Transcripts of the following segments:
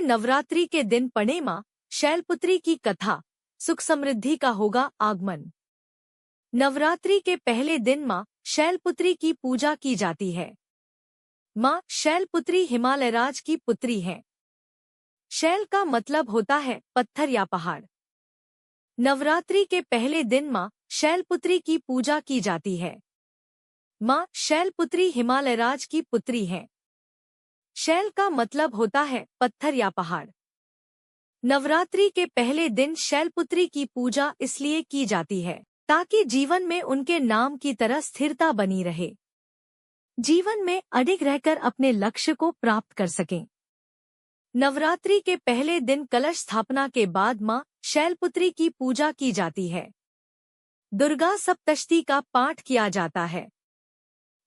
नवरात्रि के दिन पड़े माँ शैलपुत्री की कथा, सुख समृद्धि का होगा आगमन। नवरात्रि के पहले दिन माँ शैलपुत्री की पूजा की जाती है। माँ शैलपुत्री हिमालयराज की पुत्री हैं। शैल का मतलब होता है पत्थर या पहाड़। नवरात्रि के पहले दिन माँ शैलपुत्री की पूजा की जाती है। माँ शैलपुत्री हिमालयराज की पुत्री हैं। शैल का मतलब होता है पत्थर या पहाड़। नवरात्रि के पहले दिन शैलपुत्री की पूजा इसलिए की जाती है ताकि जीवन में उनके नाम की तरह स्थिरता बनी रहे, जीवन में अडिग रहकर अपने लक्ष्य को प्राप्त कर सकें। नवरात्रि के पहले दिन कलश स्थापना के बाद माँ शैलपुत्री की पूजा की जाती है। दुर्गा सप्तशती का पाठ किया जाता है।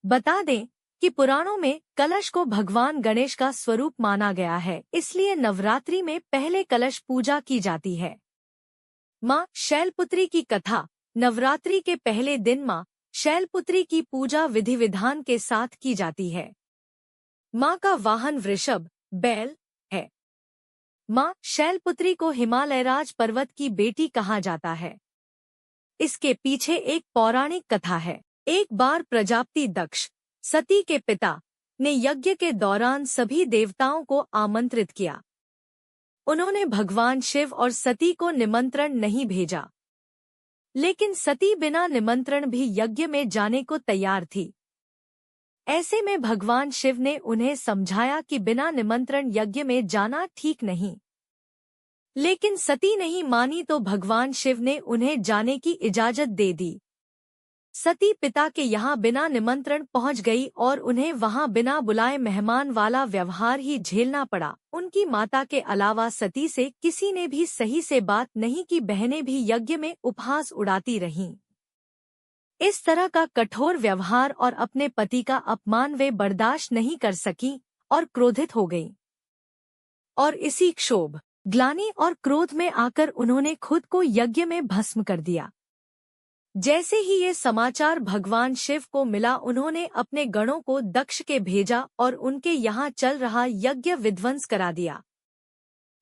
बता दें कि पुराणों में कलश को भगवान गणेश का स्वरूप माना गया है, इसलिए नवरात्रि में पहले कलश पूजा की जाती है। माँ शैलपुत्री की कथा। नवरात्रि के पहले दिन माँ शैलपुत्री की पूजा विधि विधान के साथ की जाती है। माँ का वाहन वृषभ बैल है। माँ शैलपुत्री को हिमालयराज पर्वत की बेटी कहा जाता है। इसके पीछे एक पौराणिक कथा है। एक बार प्रजापति दक्ष, सती के पिता, ने यज्ञ के दौरान सभी देवताओं को आमंत्रित किया। उन्होंने भगवान शिव और सती को निमंत्रण नहीं भेजा, लेकिन सती बिना निमंत्रण भी यज्ञ में जाने को तैयार थी। ऐसे में भगवान शिव ने उन्हें समझाया कि बिना निमंत्रण यज्ञ में जाना ठीक नहीं, लेकिन सती नहीं मानी तो भगवान शिव ने उन्हें जाने की इजाजत दे दी। सती पिता के यहाँ बिना निमंत्रण पहुँच गई और उन्हें वहाँ बिना बुलाए मेहमान वाला व्यवहार ही झेलना पड़ा। उनकी माता के अलावा सती से किसी ने भी सही से बात नहीं की। बहनें भी यज्ञ में उपहास उड़ाती रहीं। इस तरह का कठोर व्यवहार और अपने पति का अपमान वे बर्दाश्त नहीं कर सकीं और क्रोधित हो गईं। और इसी क्षोभ, ग्लानि और क्रोध में आकर उन्होंने खुद को यज्ञ में भस्म कर दिया। जैसे ही ये समाचार भगवान शिव को मिला, उन्होंने अपने गणों को दक्ष के भेजा और उनके यहाँ चल रहा यज्ञ विध्वंस करा दिया।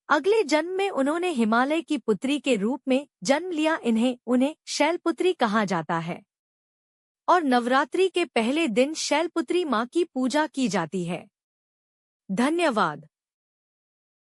अगले जन्म में उन्होंने हिमालय की पुत्री के रूप में जन्म लिया। उन्हें शैलपुत्री कहा जाता है और नवरात्रि के पहले दिन शैलपुत्री माँ की पूजा की जाती है। धन्यवाद।